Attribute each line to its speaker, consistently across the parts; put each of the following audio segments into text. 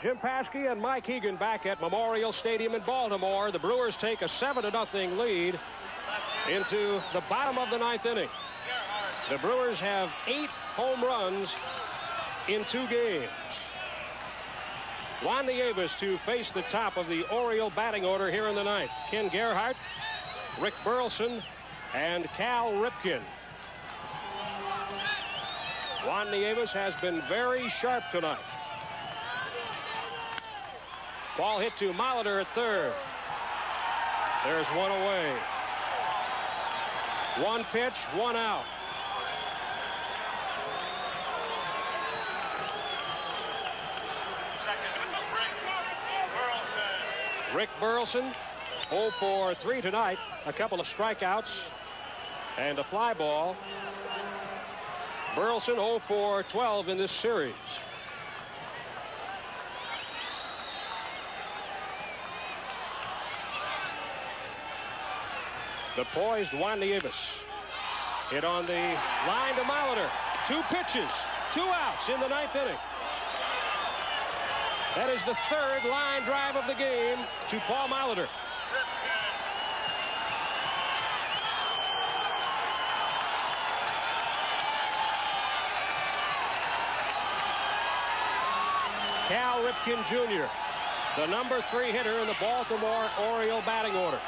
Speaker 1: Jim Paskey and Mike Egan back at Memorial Stadium in Baltimore. The Brewers take a 7-0 lead into the bottom of the 9th inning. The Brewers have 8 home runs in 2 games. Juan Nieves to face the top of the Oriole batting order here in the 9th. Ken Gerhardt, Rick Burleson, and Cal Ripken. Juan Nieves has been very sharp tonight. Ball hit to Molitor at third. There's one away. 1 pitch, 1 out. Rick Burleson, 0 for 3 tonight. A couple of strikeouts and a fly ball. Burleson 0 for 12 in this series. The poised Juan Nieves hit on the line to Molitor. 2 pitches, 2 outs in the 9th inning. That is the 3rd line drive of the game to Paul Molitor. Cal Ripken Jr., the number 3 hitter in the Baltimore Oriole batting order.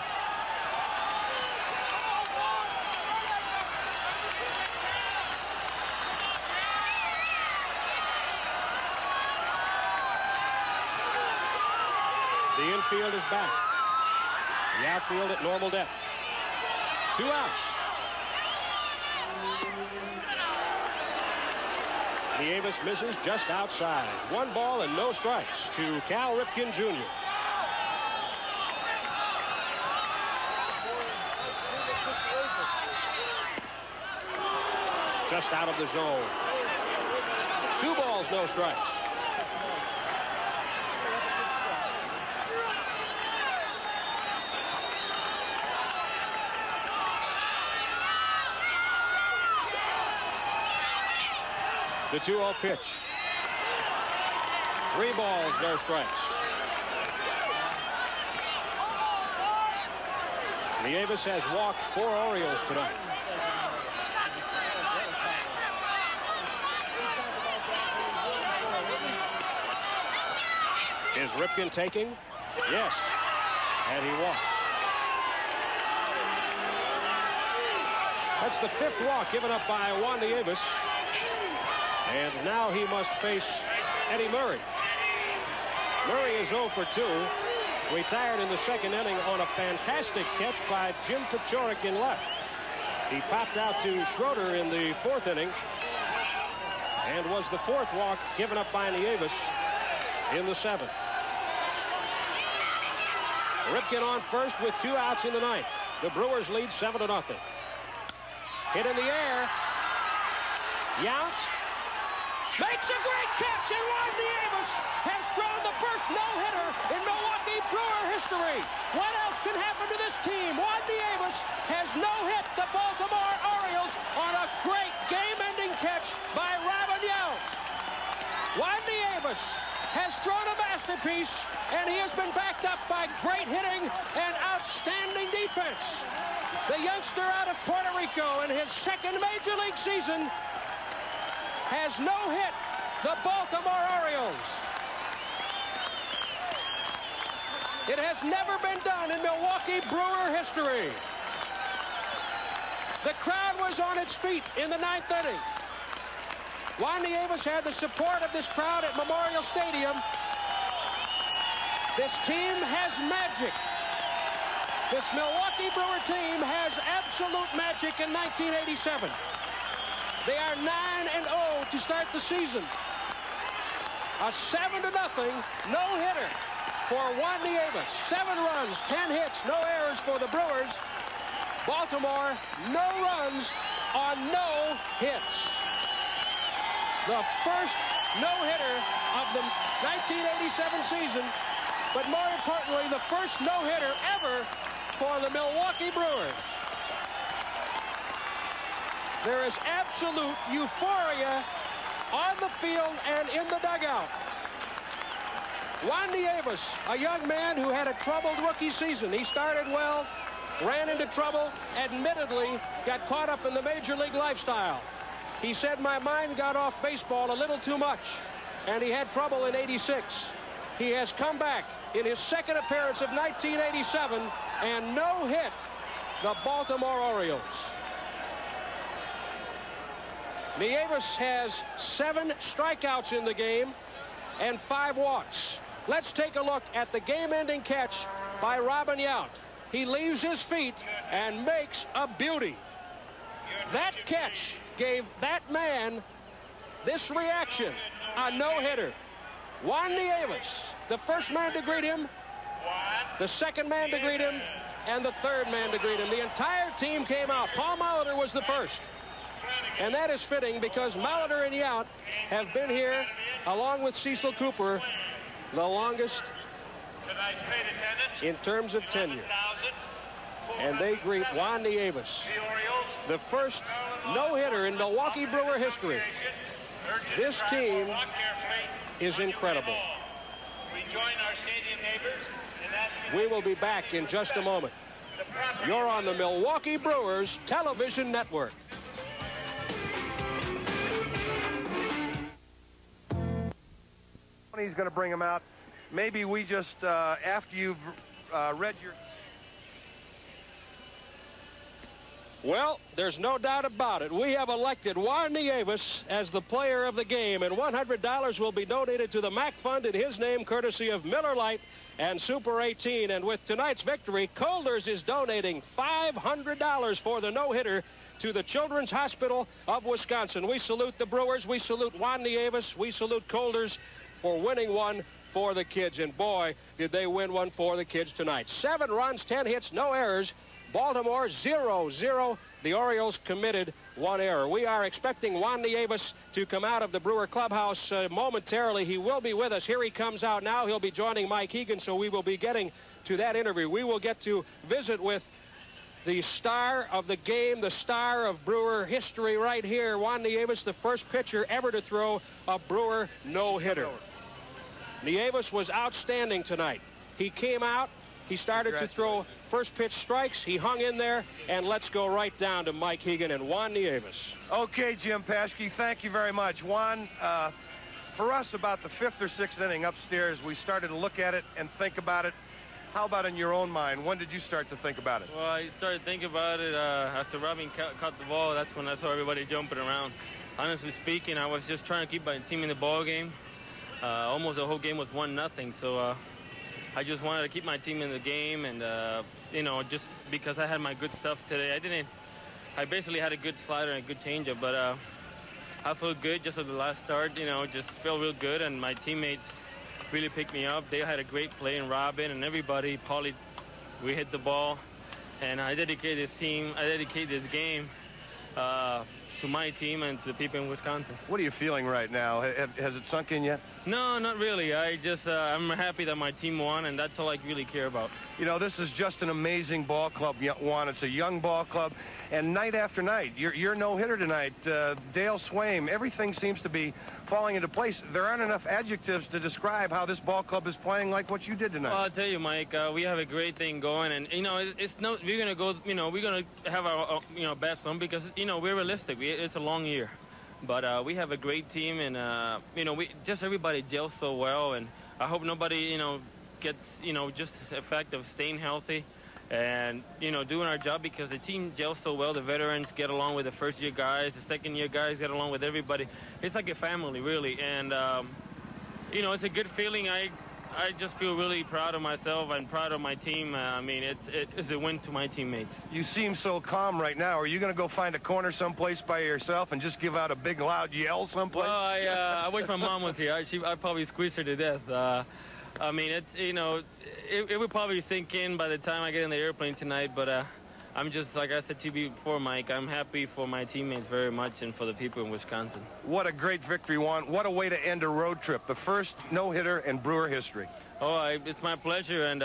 Speaker 1: The infield is back. The outfield at normal depth. 2 outs. Nieves misses just outside. 1 ball and no strikes to Cal Ripken Jr. Just out of the zone. 2 balls, no strikes. The 2-0 pitch. 3 balls, no strikes. Nieves has walked 4 Orioles tonight. Is Ripken taking? Yes. And he walks. That's the 5th walk given up by Juan Nieves. And now he must face Eddie Murray. Murray is 0 for 2. Retired in the 2nd inning on a fantastic catch by Jim Pachorik in left. He popped out to Schroeder in the 4th inning and was the 4th walk given up by Nieves in the 7th. Ripken on first with 2 outs in the 9th. The Brewers lead 7-0. Hit in the air. Yount makes a great catch, and Juan Nieves has thrown the first no-hitter in Milwaukee Brewer history. What else can happen to this team? Juan Nieves has no-hit the Baltimore Orioles on a great game-ending catch by Robin Yount. Juan Nieves has thrown a masterpiece, and he has been backed up by great hitting and outstanding defense. The youngster out of Puerto Rico in his 2nd Major League season has no-hit the Baltimore Orioles. It has never been done in Milwaukee Brewer history. The crowd was on its feet in the 9th inning. Juan Nieves had the support of this crowd at Memorial Stadium. This team has magic. This Milwaukee Brewer team has absolute magic in 1987. They are 9-0 to start the season. A 7-0 no-hitter for Juan Nieves. 7 runs, 10 hits, no errors for the Brewers. Baltimore, no runs on no hits. The first no-hitter of the 1987 season, but more importantly, the first no-hitter ever for the Milwaukee Brewers. There is absolute euphoria on the field and in the dugout. Juan Nieves, a young man who had a troubled rookie season. He started well, ran into trouble, admittedly got caught up in the major league lifestyle. He said, my mind got off baseball a little too much, and he had trouble in '86. He has come back in his second appearance of 1987 and no-hit the Baltimore Orioles. Nieves has 7 strikeouts in the game and 5 walks. Let's take a look at the game-ending catch by Robin Yount. He leaves his feet and makes a beauty. That catch gave that man this reaction, a no-hitter. Juan Nieves, the first man to greet him, the second man to greet him, and the third man to greet him. The entire team came out. Paul Molitor was the first. And that is fitting because Molitor and Yount have been here, along with Cecil Cooper, the longest in terms of tenure. And they greet Juan Nieves, the first no-hitter in Milwaukee Brewer history. This team is incredible. We will be back in just a moment. You're on the Milwaukee Brewers Television Network.
Speaker 2: He's going to bring him out. Maybe we just, after you've read your...
Speaker 1: Well, there's no doubt about it. We have elected Juan Nieves as the player of the game, and $100 will be donated to the MAC Fund in his name, courtesy of Miller Lite and Super 18. And with tonight's victory, Colders is donating $500 for the no-hitter to the Children's Hospital of Wisconsin. We salute the Brewers. We salute Juan Nieves. We salute Colders for winning one for the kids. And boy, did they win one for the kids tonight. 7 runs, 10 hits, no errors. Baltimore 0-0. The Orioles committed 1 error. We are expecting Juan Nieves to come out of the Brewer clubhouse momentarily. He will be with us. Here he comes out now. He'll be joining Mike Egan, so we will be getting to that interview. We will get to visit with the star of the game, the star of Brewer history right here. Juan Nieves, the first pitcher ever to throw a Brewer no-hitter. Nieves was outstanding tonight. He came out. He started to throw first pitch strikes. He hung in there, and let's go right down to Mike Egan and Juan Nieves.
Speaker 2: Okay, Jim Paschke, thank you very much. Juan, for us, about the 5th or 6th inning upstairs, we started to look at it and think about it. How about in your own mind? When did you start to think about it?
Speaker 3: Well, I started thinking about it after Robin caught the ball. That's when I saw everybody jumping around. Honestly speaking, I was just trying to keep my team in the ball game. Almost the whole game was 1-0, so I just wanted to keep my team in the game, and you know, just because I had my good stuff today, I basically had a good slider and a good changeup, but I felt good just at the last start. You know, just felt real good, and my teammates really picked me up. They had a great play, and Robin and everybody, Paulie, we hit the ball, and I dedicate this game to my team and to the people in Wisconsin.
Speaker 2: What are you feeling right now? Has it sunk in yet?
Speaker 3: No, not really. I'm happy that my team won, and that's all I really care about.
Speaker 2: You know, this is just an amazing ball club, Juan. It's a young ball club, and night after night, you're no-hitter tonight. Dale Swaim, everything seems to be falling into place. There aren't enough adjectives to describe how this ball club is playing like what you did tonight.
Speaker 3: Well, I'll tell you, Mike, we have a great thing going, and you know, we're gonna go. You know, we're gonna have our best one because we're realistic. It's a long year. But we have a great team, and everybody gels so well, and I hope nobody gets just the effect of staying healthy and doing our job, because the team gels so well. The veterans get along with the first-year guys, the second-year guys get along with everybody. It's like a family, really, and it's a good feeling. I just feel really proud of myself and proud of my team. I mean, it's a win to my teammates.
Speaker 2: You seem so calm right now. Are you going to go find a corner someplace by yourself and just give out a big, loud yell someplace?
Speaker 3: Well, I wish my mom was here. I'd probably squeeze her to death. I mean, it would probably sink in by the time I get in the airplane tonight, but I'm just, like I said to you before, Mike, I'm happy for my teammates very much and for the people in Wisconsin.
Speaker 2: What a great victory, Juan. What a way to end a road trip. The first no-hitter in Brewer history.
Speaker 3: Oh, it's my pleasure, and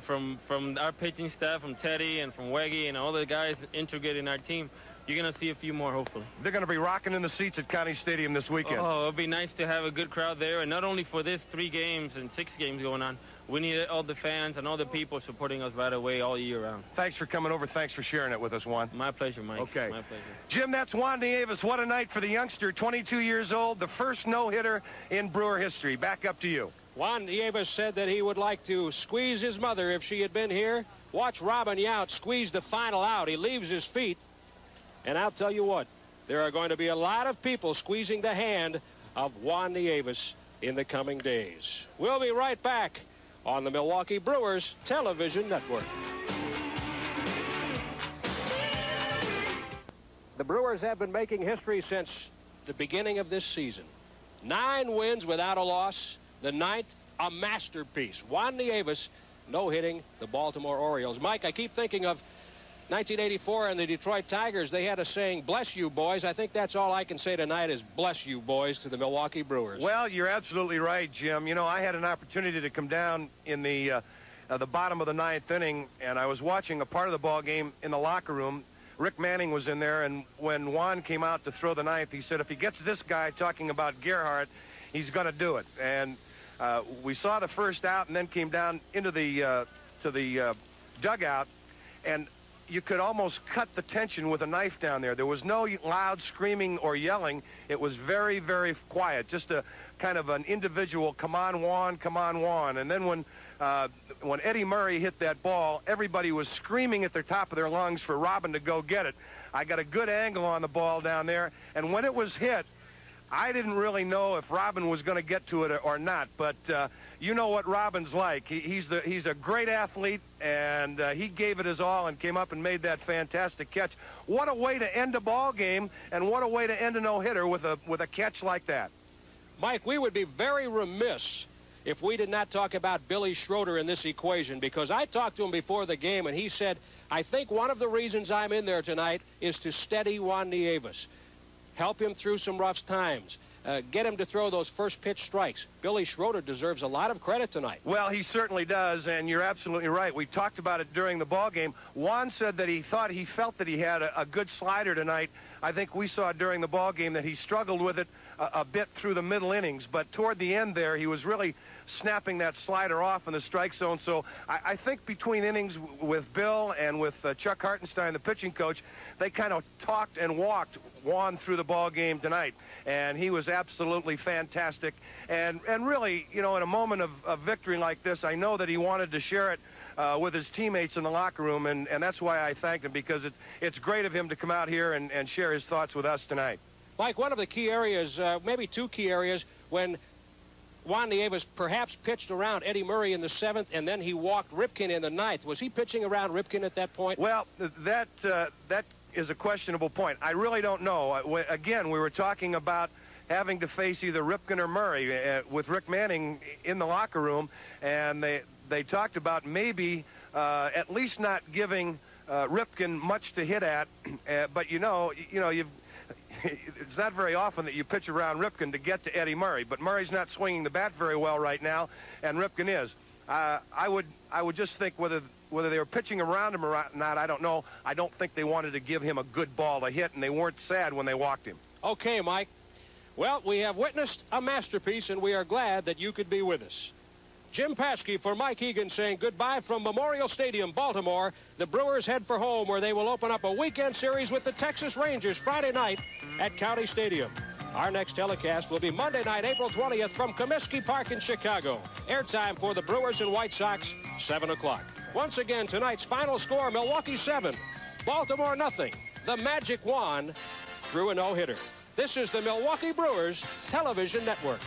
Speaker 3: from our pitching staff, from Teddy and from Weggy and all the guys integrated in our team, you're going to see a few more, hopefully.
Speaker 2: They're going to be rocking in the seats at County Stadium this weekend.
Speaker 3: Oh, it'll be nice to have a good crowd there, and not only for this 3 games and 6 games going on. We need all the fans and all the people supporting us right away all year round.
Speaker 2: Thanks for coming over. Thanks for sharing it with us, Juan.
Speaker 3: My pleasure, Mike.
Speaker 2: Okay.
Speaker 3: My pleasure.
Speaker 2: Jim, that's Juan Nieves. What a night for the youngster, 22 years old, the first no-hitter in Brewer history. Back up to you.
Speaker 1: Juan Nieves said that he would like to squeeze his mother if she had been here. Watch Robin Yount squeeze the final out. He leaves his feet. And I'll tell you what, there are going to be a lot of people squeezing the hand of Juan Nieves in the coming days. We'll be right back on the Milwaukee Brewers Television Network. The Brewers have been making history since the beginning of this season. 9 wins without a loss. The 9th, a masterpiece. Juan Nieves no-hitting the Baltimore Orioles. Mike, I keep thinking of 1984 and the Detroit Tigers. They had a saying, "Bless you, boys." I think that's all I can say tonight is "Bless you, boys," to the Milwaukee Brewers.
Speaker 2: Well, you're absolutely right, Jim. You know, I had an opportunity to come down in the bottom of the 9th inning, and I was watching a part of the ball game in the locker room. Rick Manning was in there, and when Juan came out to throw the 9th, he said, if he gets this guy talking about Gerhardt, he's going to do it. And we saw the first out and then came down into the dugout, and you could almost cut the tension with a knife down there. There was no loud screaming or yelling. It was very, very quiet, just a kind of an individual, come on, Juan, come on, Juan. And then when Eddie Murray hit that ball, everybody was screaming at the top of their lungs for Robin to go get it. I got a good angle on the ball down there, and when it was hit, I didn't really know if Robin was going to get to it or not, but you know what Robin's like. He's a great athlete, and he gave it his all and came up and made that fantastic catch. What a way to end a ball game, and what a way to end a no-hitter with a catch like that.
Speaker 1: Mike, we would be very remiss if we did not talk about Billy Schroeder in this equation, because I talked to him before the game, and he said, I think one of the reasons I'm in there tonight is to steady Juan Nieves. Help him through some rough times. Get him to throw those first pitch strikes. Billy Schroeder deserves a lot of credit tonight.
Speaker 2: Well, he certainly does, and you're absolutely right. We talked about it during the ball game. Juan said that he felt that he had a good slider tonight. I think we saw during the ball game that he struggled with it a bit through the middle innings, but toward the end there, he was really snapping that slider off in the strike zone. So I think between innings with Bill and with Chuck Hartenstein, the pitching coach, they kind of talked and walked Juan through the ball game tonight, and he was absolutely fantastic. And really, you know, in a moment of victory like this, I know that he wanted to share it with his teammates in the locker room, and that's why I thanked him, because it's great of him to come out here and share his thoughts with us tonight.
Speaker 1: Mike, one of the key areas, maybe 2 key areas, when Juan Nieves perhaps pitched around Eddie Murray in the 7th, and then he walked Ripken in the 9th. Was he pitching around Ripken at that point?
Speaker 2: Well, that is a questionable point. I really don't know. Again, we were talking about having to face either Ripken or Murray with Rick Manning in the locker room, and they talked about maybe at least not giving Ripken much to hit at. But you know, it's not very often that you pitch around Ripken to get to Eddie Murray, but Murray's not swinging the bat very well right now, and Ripken is. I would just think whether they were pitching around him or not, I don't know. I don't think they wanted to give him a good ball to hit, and they weren't sad when they walked him.
Speaker 1: Okay, Mike. Well, we have witnessed a masterpiece, and we are glad that you could be with us. Jim Paskey for Mike Egan saying goodbye from Memorial Stadium, Baltimore. The Brewers head for home, where they will open up a weekend series with the Texas Rangers Friday night at County Stadium. Our next telecast will be Monday night, April 20th from Comiskey Park in Chicago. Airtime for the Brewers and White Sox, 7 o'clock. Once again, tonight's final score, Milwaukee 7, Baltimore nothing. The Magic Juan threw a no-hitter. This is the Milwaukee Brewers Television Network.